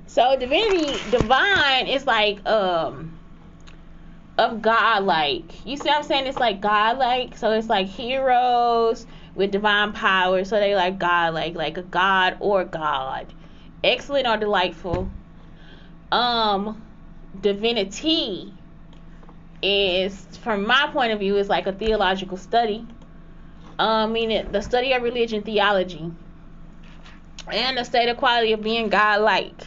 So divinity, divine is like of God, like, you see what I'm saying? It's like God, like, so it's like heroes with divine power, so they like God, like a god or God, excellent or delightful. Divinity is, from my point of view, is like a theological study, meaning the study of religion, theology, and the state of quality of being God, like.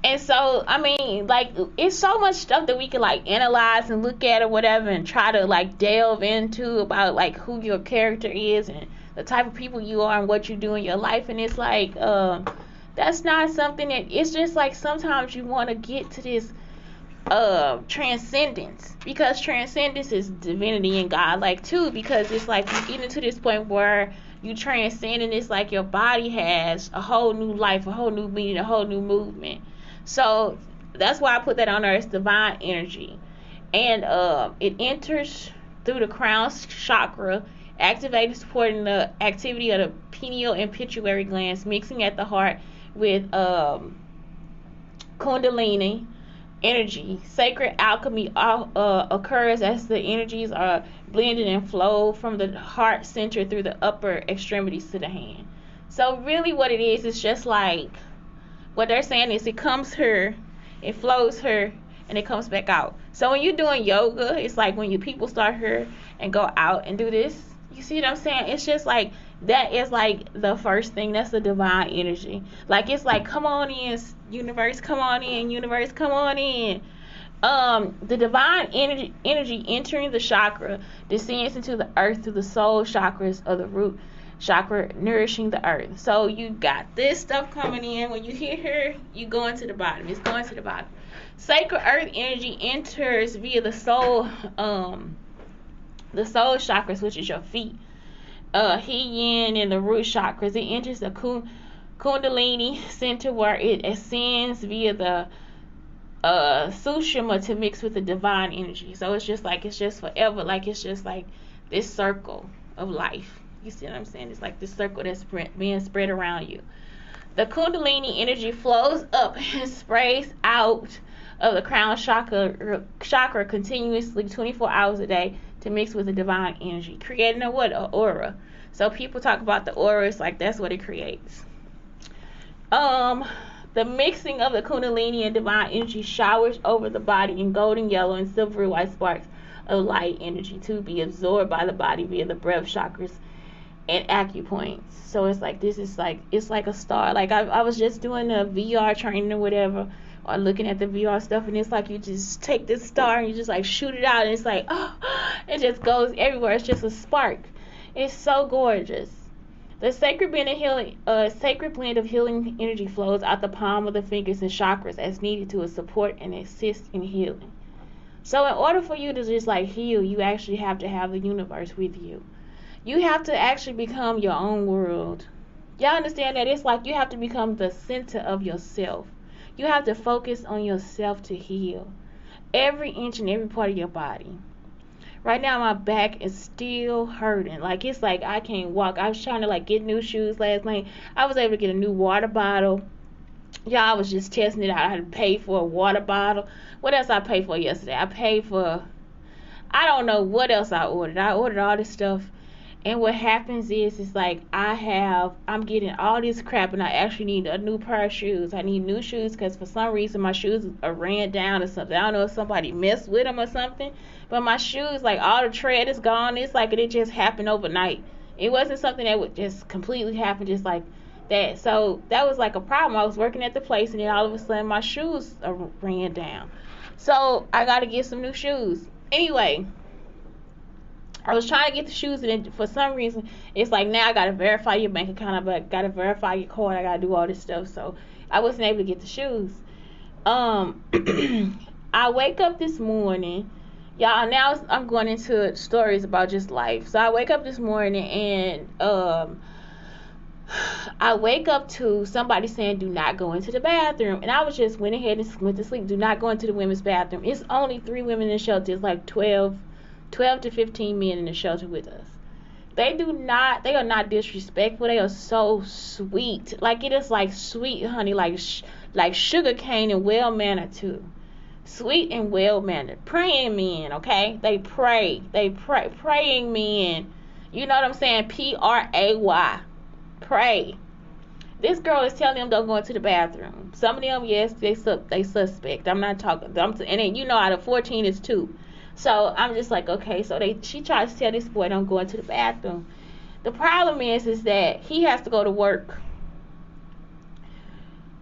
And so, I mean, like, it's so much stuff that we can, like, analyze and look at or whatever and try to, like, delve into about, like, who your character is and the type of people you are and what you do in your life. And it's like, that's not something that, it's just like sometimes you want to get to this transcendence, because transcendence is divinity and God, like, too, because it's like you get into this point where you transcend, and it's like your body has a whole new life, a whole new meaning, a whole new movement. So that's why I put that on there. It's divine energy, and it enters through the crown chakra, activating, supporting the activity of the pineal and pituitary glands, mixing at the heart with kundalini energy. Sacred alchemy occurs as the energies are blended and flow from the heart center through the upper extremities to the hand. So really what it is just like, what they're saying is it comes here, it flows here, and it comes back out. So when you're doing yoga, it's like when you people start here and go out and do this. You see what I'm saying? It's just like, that is like the first thing. That's the divine energy. Like, it's like, come on in, universe, come on in, universe, come on in. The divine energy entering the chakra descends into the earth through the soul chakras of the root chakra, nourishing the earth. So you got this stuff coming in. When you hit her, you going to the bottom. It's going to the bottom. Sacred earth energy enters via the soul chakras, which is your feet. Yin and the root chakras. It enters the kundalini center, where it ascends via the sushma to mix with the divine energy. So it's just like, it's just forever. Like, it's just like this circle of life. You see what I'm saying? It's like this circle that's being spread around you. The kundalini energy flows up and sprays out of the crown chakra continuously 24 hours a day to mix with the divine energy, creating a what? An aura. So people talk about the aura. It's like, that's what it creates. The mixing of the kundalini and divine energy showers over the body in golden yellow and silvery white sparks of light energy to be absorbed by the body via the breath chakras and acupoints. So it's like, this is like, it's like a star. Like, I was just doing a VR training or whatever, or looking at the VR stuff, and it's like you just take this star and you just like shoot it out, and it's like, oh, it just goes everywhere. It's just a spark. It's so gorgeous. The sacred blend of healing energy flows out the palm of the fingers and chakras as needed to support and assist in healing. So in order for you to just like heal, you actually have to have the universe with you. You have to actually become your own world. Y'all understand that? It's like you have to become the center of yourself. You have to focus on yourself to heal every inch and every part of your body. Right now my back is still hurting. Like, it's like I can't walk. I was trying to like get new shoes last night. I was able to get a new water bottle. Y'all, I was just testing it out. I had to pay for a water bottle. What else I paid for yesterday? I paid for, I don't know what else I ordered. I ordered all this stuff. And what happens is, it's like I'm getting all this crap, and I actually need a new pair of shoes. I need new shoes because for some reason my shoes are ran down or something. I don't know if somebody messed with them or something, but my shoes, like, all the tread is gone. It's like it just happened overnight. It wasn't something that would just completely happen just like that. So that was like a problem. I was working at the place, and then all of a sudden my shoes ran down. So I got to get some new shoes. Anyway, I was trying to get the shoes, and then for some reason, it's like, now I gotta verify your bank account, I gotta verify your card, I gotta do all this stuff. So I wasn't able to get the shoes. I wake up this morning, y'all. Now I'm going into stories about just life. So I wake up this morning, and I wake up to somebody saying, do not go into the bathroom. And I was just went ahead and went to sleep. Do not go into the women's bathroom. It's only 3 women in the shelter. It's like 12 to 15 men in the shelter with us. They are not disrespectful. They are so sweet. Like, it is like sweet honey, like like sugar cane and well mannered too. Sweet and well mannered. Praying men, okay? They pray. Praying men. You know what I'm saying? Pray. Pray. This girl is telling them don't go into the bathroom. Some of them, yes, they suspect. I'm not talking. And then, you know, out of 14 is 2. So I'm just like, okay. So she tries to tell this boy don't go into the bathroom. The problem is that he has to go to work.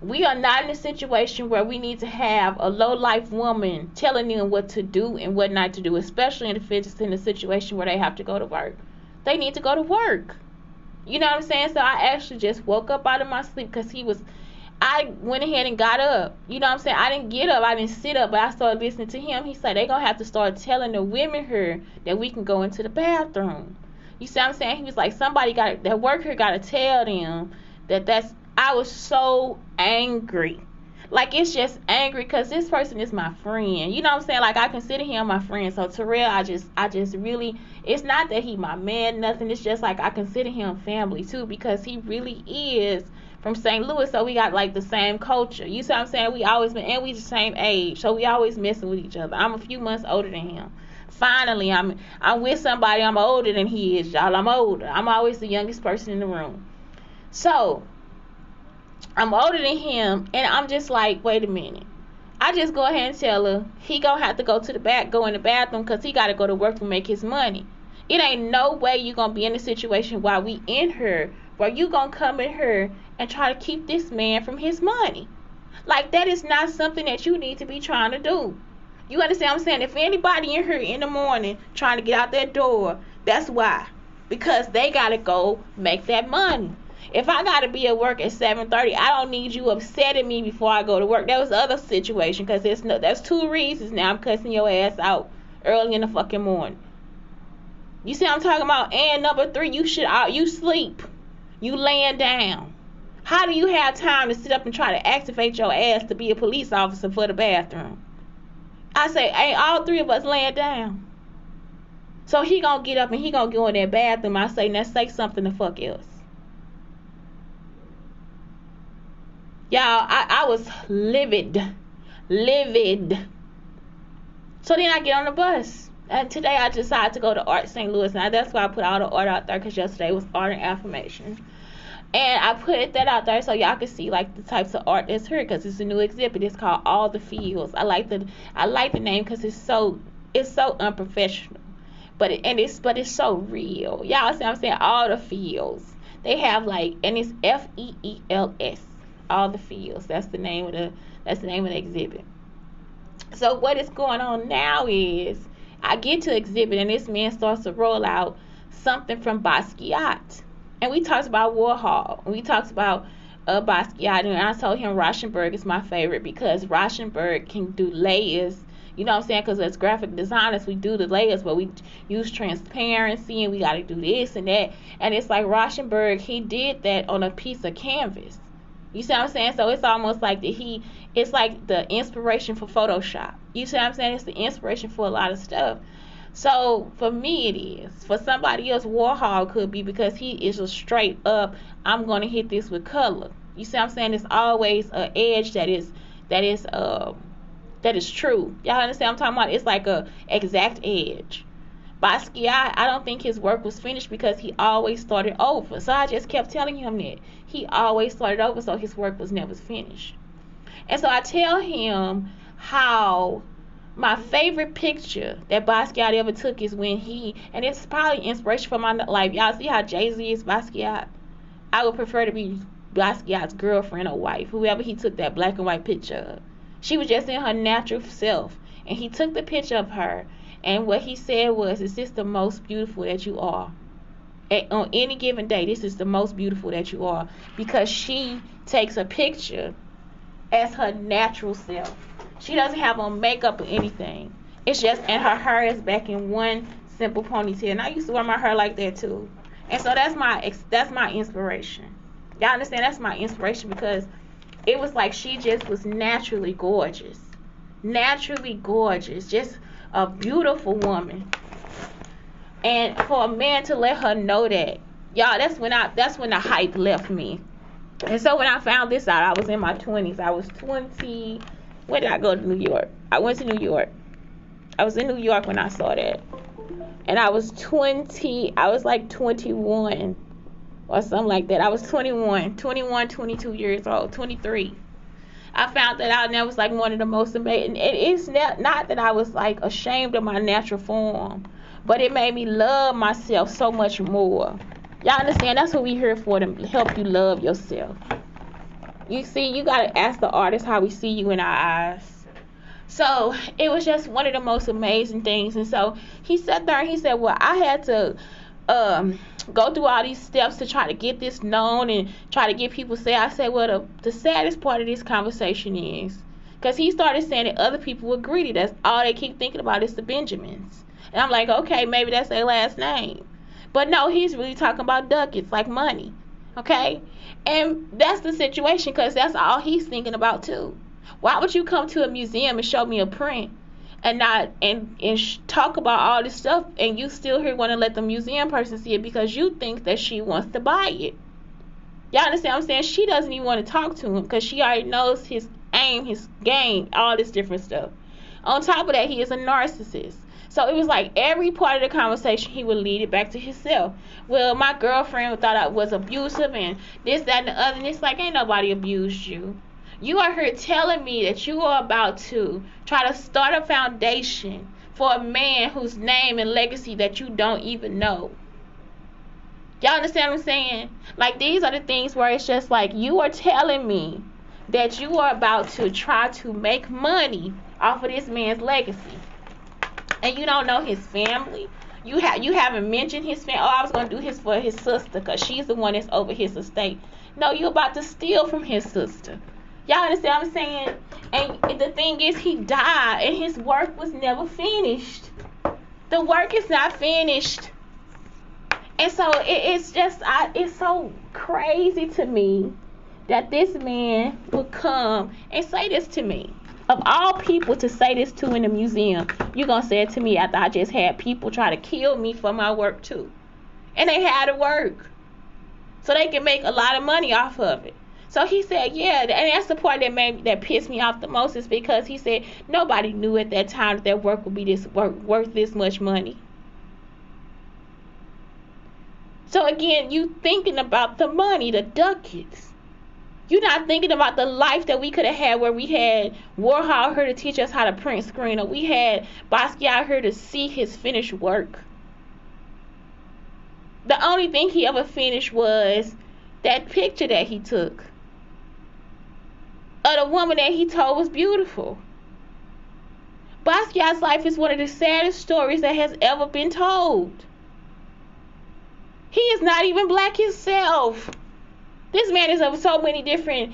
We are not in a situation where we need to have a low-life woman telling them what to do and what not to do, especially if it's in a situation where they have to go to work. They need to go to work. You know what I'm saying? So I actually just woke up out of my sleep because I went ahead and got up. You know what I'm saying? I didn't get up. I didn't sit up, but I started listening to him. He said they're going to have to start telling the women here that we can go into the bathroom. You see what I'm saying? He was like, that worker got to tell them that's. I was so angry. Like, it's just angry because this person is my friend. You know what I'm saying? Like, I consider him my friend. So Terrell, I just really, it's not that he my man, nothing. It's just like I consider him family too, because he really is from St. Louis. So we got like the same culture. You see what I'm saying? We always been, and we the same age. So we always messing with each other. I'm a few months older than him. Finally, I'm with somebody I'm older than he is, y'all. I'm older. I'm always the youngest person in the room. So I'm older than him, and I'm just like, wait a minute. I just go ahead and tell her he gonna have to go in the bathroom because he gotta go to work to make his money. It ain't no way you gonna be in a situation while we in here where you gonna come in here and try to keep this man from his money. Like, that is not something that you need to be trying to do. You understand what I'm saying? If anybody in here in the morning trying to get out that door, that's why. Because they gotta go make that money. If I gotta be at work at 7:30, I don't need you upsetting me before I go to work. That was the other situation, because that's 2 reasons now I'm cussing your ass out early in the fucking morning. You see what I'm talking about? And number 3, you sleep. You laying down. How do you have time to sit up and try to activate your ass to be a police officer for the bathroom? I say, ain't all 3 of us laying down? So he gonna get up and he gonna go in that bathroom. I say, now say something the fuck else. Y'all, I was livid. So then I get on the bus. And today I decided to go to Art St. Louis. And that's why I put all the art out there, because yesterday was art and affirmation. And I put that out there so y'all can see like the types of art that's here, because it's a new exhibit. It's called All the Feels. I like the name because it's so unprofessional. But it's so real. Y'all see what I'm saying? All the Feels. They have like, and it's FEELS. All the Feels. That's the name of the exhibit. So what is going on now is I get to exhibit and this man starts to roll out something from Basquiat. And we talked about Warhol. We talked about Basquiat, and I told him Rauschenberg is my favorite because Rauschenberg can do layers. You know what I'm saying? Because as graphic designers, we do the layers, but we use transparency and we got to do this and that. And it's like Rauschenberg, he did that on a piece of canvas. You see what I'm saying? So it's almost like it's like the inspiration for Photoshop. You see what I'm saying? It's the inspiration for a lot of stuff. So for me it is. For somebody else, Warhol could be because he is a straight up, I'm going to hit this with color. You see what I'm saying? It's always an edge that is true. Y'all understand what I'm talking about? It's like a exact edge. Basquiat, I don't think his work was finished because he always started over. So I just kept telling him that. He always started over, so his work was never finished. And so I tell him how my favorite picture that Basquiat ever took is when and it's probably inspiration for my life. Y'all see how Jay-Z is Basquiat? I would prefer to be Basquiat's girlfriend or wife, whoever he took that black and white picture of. She was just in her natural self, and he took the picture of her, and what he said was, is this the most beautiful that you are? On any given day, this is the most beautiful that you are, because she takes a picture as her natural self. She doesn't have on makeup or anything. It's just, and her hair is back in one simple ponytail. And I used to wear my hair like that too. And so that's my inspiration. Y'all understand? That's my inspiration, because it was like she just was naturally gorgeous. Naturally gorgeous. Just a beautiful woman. And for a man to let her know that, y'all, that's when the hype left me. And so when I found this out, I was in my 20s. I was 20. When did I go to New York? I went to New York. I was in New York when I saw that. And I was 20. I was like 21 or something like that. I was 21, 22 years old, 23. I found that out, and that was like one of the most amazing. It's not that I was like ashamed of my natural form, but it made me love myself so much more. Y'all understand? That's what we here for, to help you love yourself. You see, you gotta ask the artist how we see you in our eyes. So it was just one of the most amazing things. And so he sat there and he said, well, I had to go through all these steps to try to get this known and try to get people to say. I said, well, the saddest part of this conversation is, because he started saying that other people were greedy. That's all they keep thinking about is the Benjamins. And I'm like, okay, maybe that's their last name. But no, he's really talking about ducats, like money. Okay? And that's the situation, because that's all he's thinking about too. Why would you come to a museum and show me a print and not talk about all this stuff, and you still here want to let the museum person see it because you think that she wants to buy it? Y'all understand what I'm saying? She doesn't even want to talk to him because she already knows his aim, his game, all this different stuff. On top of that, he is a narcissist. So it was like every part of the conversation, he would lead it back to himself. Well, my girlfriend thought I was abusive and this, that, and the other. And it's like, ain't nobody abused you. You are here telling me that you are about to try to start a foundation for a man whose name and legacy that you don't even know. Y'all understand what I'm saying? Like, these are the things where it's just like, you are telling me that you are about to try to make money off of this man's legacy. And you don't know his family. You haven't mentioned his family. Oh, I was going to do his for his sister because she's the one that's over his estate. No, you're about to steal from his sister. Y'all understand what I'm saying? And the thing is, he died and his work was never finished. The work is not finished. And so it's so crazy to me that this man would come and say this to me. Of all people to say this to in the museum, you're going to say it to me after I just had people try to kill me for my work too. And they had to work so they can make a lot of money off of it. So he said, yeah, and that's the part that pissed me off the most, is because he said nobody knew at that time that their work would be worth this much money. So again, you thinking about the money, the ducats. You're not thinking about the life that we could have had, where we had Warhol here to teach us how to print screen, or we had Basquiat here to see his finished work. The only thing he ever finished was that picture that he took of the woman that he told was beautiful. Basquiat's life is one of the saddest stories that has ever been told. He is not even black himself. This man is of so many different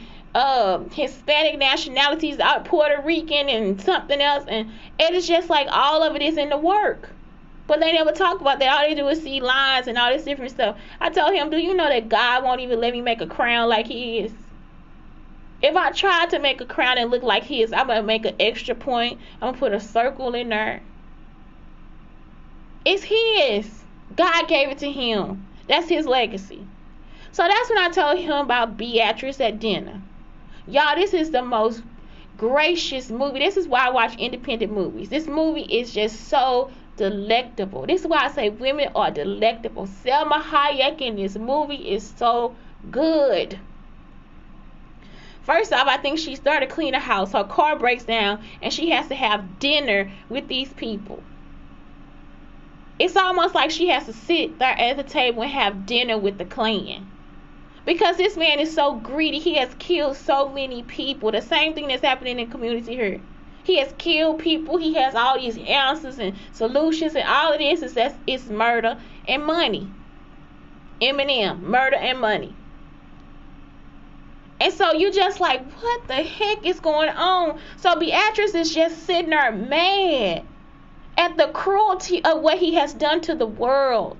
Hispanic nationalities, Puerto Rican and something else, and it is just like all of it is in the work. But they never talk about that. All they do is see lines and all this different stuff. I told him, do you know that God won't even let me make a crown like he is? If I tried to make a crown and look like his, I'm going to make an extra point. I'm going to put a circle in there. It's his. God gave it to him. That's his legacy. So that's when I told him about Beatrice at dinner. Y'all, this is the most gracious movie. This is why I watch independent movies. This movie is just so delectable. This is why I say women are delectable. Selma Hayek in this movie is so good. First off, I think she started to clean the house. Her car breaks down and she has to have dinner with these people. It's almost like she has to sit there at the table and have dinner with the clan. Because this man is so greedy. He has killed so many people. The same thing that's happening in the community here. He has killed people. He has all these answers and solutions, and all of this is murder and money. Eminem, murder and money. And so you just like, what the heck is going on? So Beatrice is just sitting there mad at the cruelty of what he has done to the world.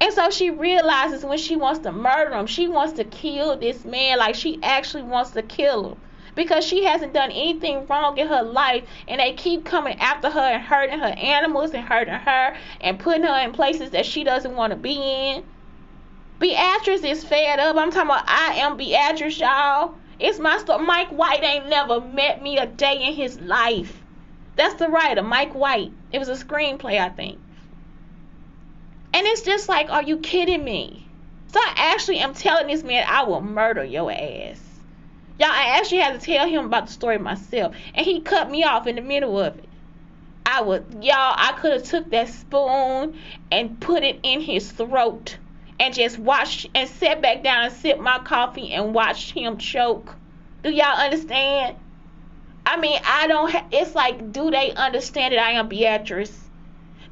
And so she realizes when she wants to murder him, she wants to kill this man, like she actually wants to kill him. Because she hasn't done anything wrong in her life, and they keep coming after her and hurting her animals and hurting her and putting her in places that she doesn't want to be in. Beatrice is fed up. I'm talking about I am Beatrice, y'all. It's my story. Mike White ain't never met me a day in his life. That's the writer, Mike White. It was a screenplay, I think. And it's just like, are you kidding me? So I actually am telling this man, I will murder your ass. Y'all, I actually had to tell him about the story myself. And he cut me off in the middle of it. I could have took that spoon and put it in his throat and just watched and sat back down and sipped my coffee and watched him choke. Do y'all understand? I mean, it's like, do they understand that I am Beatrice?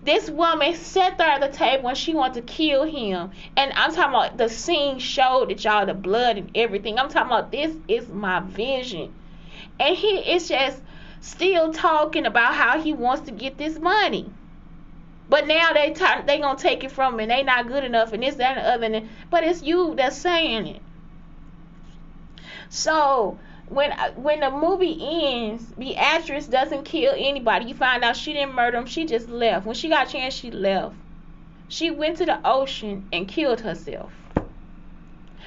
This woman sat there at the table and she wanted to kill him. And I'm talking about the scene showed that, y'all, the blood and everything. I'm talking about this is my vision. And he is just still talking about how he wants to get this money. But now they gonna take it from him and they not good enough and this, that, and the other. But it's you that's saying it. So when the movie ends, Beatrice doesn't kill anybody. You find out she didn't murder him. She just left. When she got a chance, she left. She went to the ocean and killed herself.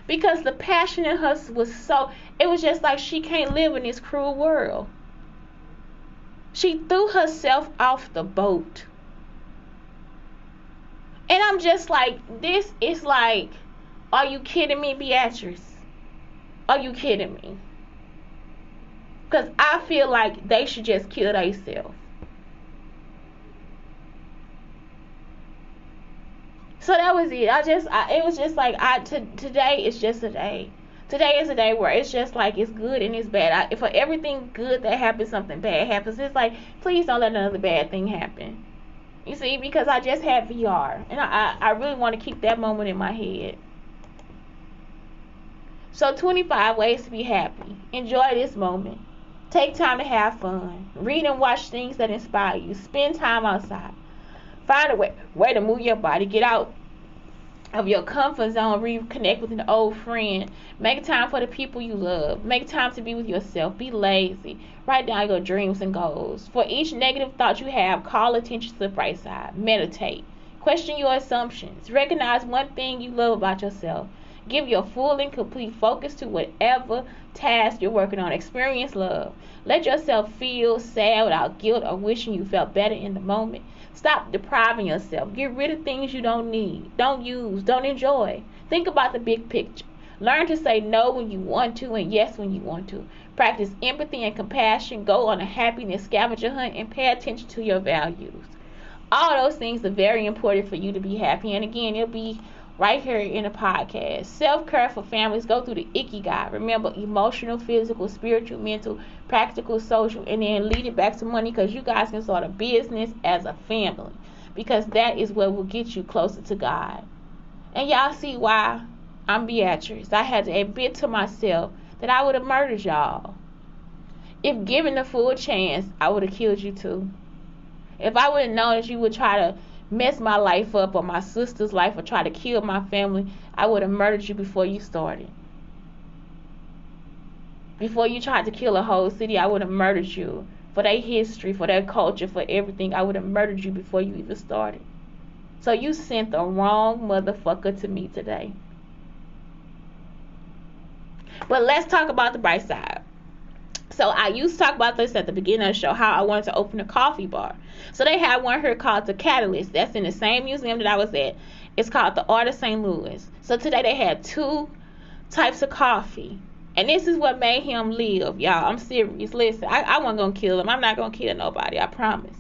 Because the passion in her was so... It was just like she can't live in this cruel world. She threw herself off the boat. And I'm just like, this is like, are you kidding me, Beatrice? Are you kidding me? Because I feel like they should just kill themselves. So that was it. It was just like, today is just a day. Today is a day where it's just like, it's good and it's bad. For everything good that happens, something bad happens. It's like, please don't let another bad thing happen. You see, because I just had VR. And I really want to keep that moment in my head. So 25 ways to be happy. Enjoy this moment. Take time to have fun. Read and watch things that inspire you. Spend time outside. Find a way to move your body. Get out of your comfort zone. Reconnect with an old friend. Make time for the people you love. Make time to be with yourself. Be lazy. Write down your dreams and goals. For each negative thought you have, call attention to the bright side. Meditate. Question your assumptions. Recognize one thing you love about yourself. Give your full and complete focus to whatever task you're working on. Experience love. Let yourself feel sad without guilt or wishing you felt better in the moment. Stop depriving yourself. Get rid of things you don't need, don't use, don't enjoy. Think about the big picture. Learn to say no when you want to and yes when you want to. Practice empathy and compassion. Go on a happiness scavenger hunt and pay attention to your values. All those things are very important for you to be happy. And again, it'll be right here in the podcast. Self-care for families. Go through the Ikigai. Remember, emotional, physical, spiritual, mental, practical, social, and then lead it back to money, because you guys can start a business as a family, because that is what will get you closer to God. And y'all see why I'm Beatrice. I had to admit to myself that I would have murdered y'all. If given the full chance, I would have killed you too. If I would have known that you would try to mess my life up or my sister's life or try to kill my family, I would have murdered you before you started. Before you tried to kill a whole city, I would have murdered you. For their history, for their culture, for everything, I would have murdered you before you even started. So you sent the wrong motherfucker to me today. But let's talk about the bright side. So I used to talk about this at the beginning of the show, how I wanted to open a coffee bar. So they had one here called the Catalyst. That's in the same museum that I was at. It's called the Art of St. Louis. So today they had 2 types of coffee. And this is what made him live, y'all. I'm serious. Listen, I wasn't going to kill him. I'm not going to kill nobody, I promise.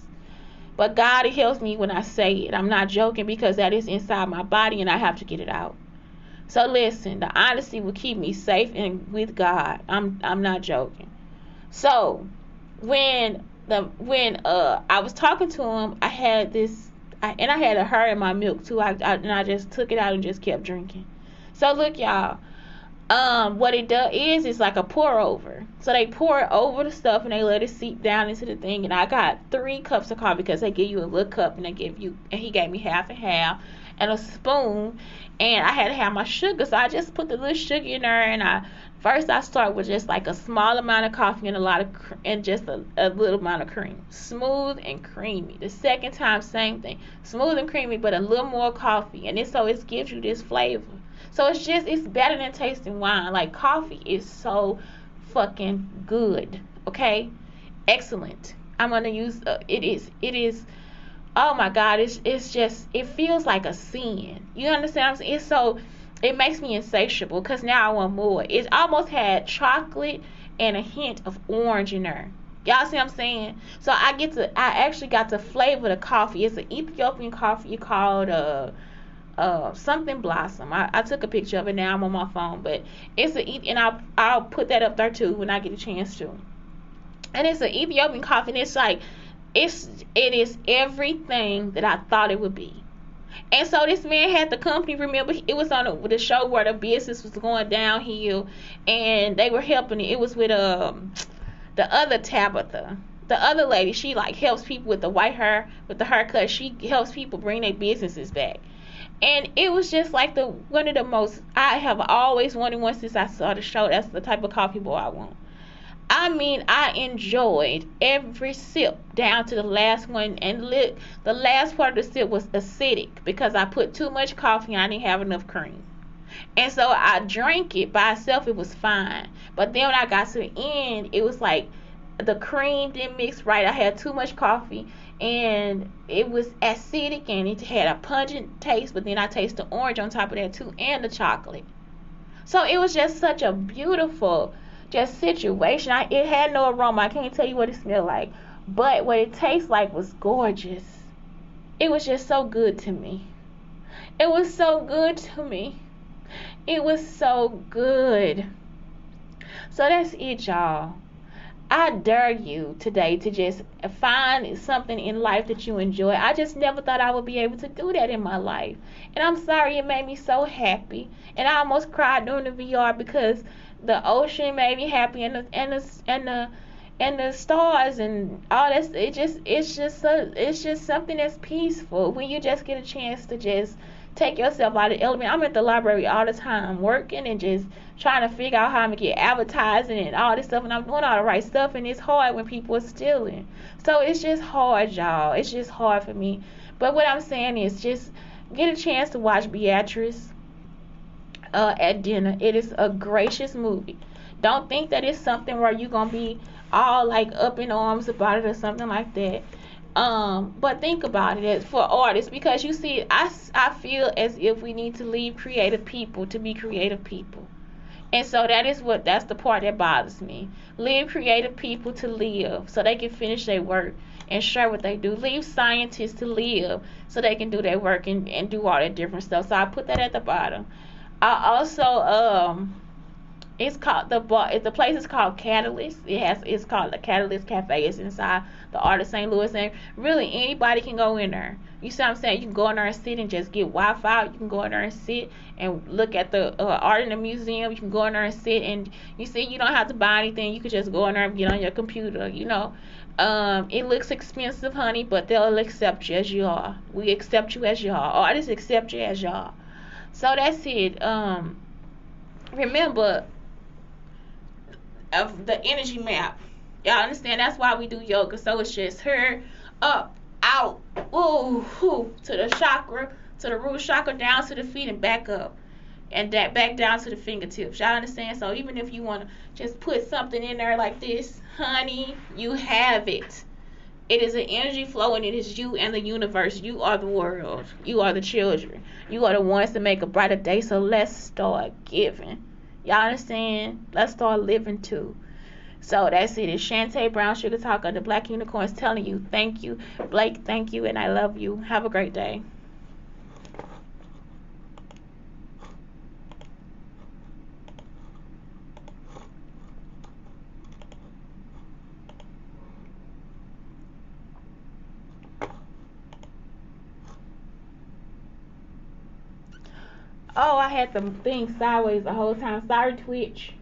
But God helps me when I say it. I'm not joking, because that is inside my body and I have to get it out. So listen, the honesty will keep me safe and with God. I'm not joking. So when I was talking to him, I had I had a her in my milk too. And I just took it out and just kept drinking. So look, y'all. What it does is it's like a pour over. So they pour it over the stuff and they let it seep down into the thing. And I got 3 cups of coffee, because they give you a little cup and he gave me half and half and a spoon. And I had to have my sugar, so I just put the little sugar in there. And first I start with just like a small amount of coffee and just a little amount of cream, smooth and creamy. The second time, same thing, smooth and creamy, but a little more coffee, and it gives you this flavor. So it's better than tasting wine. Like, coffee is so fucking good. Okay, excellent. I'm gonna use it is. Oh my God, it's just, it feels like a sin. You understand what I'm saying? It's so, it makes me insatiable because now I want more. It almost had chocolate and a hint of orange in there. Y'all see what I'm saying? So I actually got to flavor the coffee. It's an Ethiopian coffee called something blossom. I took a picture of it. Now I'm on my phone, but it's and I'll put that up there too when I get a chance to. And it's an Ethiopian coffee, and it's like, it is everything that I thought it would be. And so this man had the company. Remember, it was on the show where the business was going downhill, and they were helping it. It was with the other Tabitha, the other lady. She like helps people with the white hair, with the haircut. She helps people bring their businesses back. And it was just like the one of the most, I have always wanted one since I saw the show. That's the type of coffee boy I want. I mean, I enjoyed every sip down to the last one. And look, the last part of the sip was acidic because I put too much coffee and I didn't have enough cream. And so I drank it by itself. It was fine. But then when I got to the end, it was like the cream didn't mix right. I had too much coffee and it was acidic and it had a pungent taste. But then I tasted the orange on top of that too, and the chocolate. So it was just such a beautiful just situation. It had no aroma. I can't tell you what it smelled like, but what it tastes like was gorgeous. It was just so good to me. It was so good to me. It was so good. So that's it, y'all. I dare you today to just find something in life that you enjoy. I just never thought I would be able to do that in my life. And I'm sorry, it made me so happy. And I almost cried during the VR because the ocean made me happy, and the stars and all that. It's just something that's peaceful when you just get a chance to just take yourself out of the element. I'm at the library all the time working and just trying to figure out how I'm gonna get advertising and all this stuff, and I'm doing all the right stuff, and it's hard when people are stealing. So it's just hard, y'all. It's just hard for me. But what I'm saying is just get a chance to watch Beatrice at dinner. It is a gracious movie. Don't think that it's something where you're gonna be all like up in arms about it or something like that. But think about it as for artists, because you see, I feel as if we need to leave creative people to be creative people. And so that's the part that bothers me. Leave creative people to live so they can finish their work and share what they do. Leave scientists to live so they can do their work and do all that different stuff. So I put that at the bottom. I also it's called the place is called Catalyst. It's called the Catalyst Cafe. It's inside the Art of St. Louis, and really anybody can go in there. You see what I'm saying? You can go in there and sit and just get Wi-Fi. You can go in there and sit and look at the art in the museum. You can go in there and sit, and you see, you don't have to buy anything. You could just go in there and get on your computer. It looks expensive, honey, but they'll accept you as you are. We accept you as you are. Artists accept you as you are. So that's it. Remember of the energy map. Y'all understand? That's why we do yoga. So it's just her, up, out, ooh, to the chakra, to the root chakra, down to the feet and back up. And that back down to the fingertips. Y'all understand? So even if you want to just put something in there like this, honey, you have it. It is an energy flow, and it is you and the universe. You are the world. You are the children. You are the ones to make a brighter day. So let's start giving. Y'all understand? Let's start living too. So that's it. It's Shantae Brown Sugar Talk of the Black Unicorns telling you thank you. Blake, thank you, and I love you. Have a great day. Oh, I had the thing sideways the whole time. Sorry, Twitch.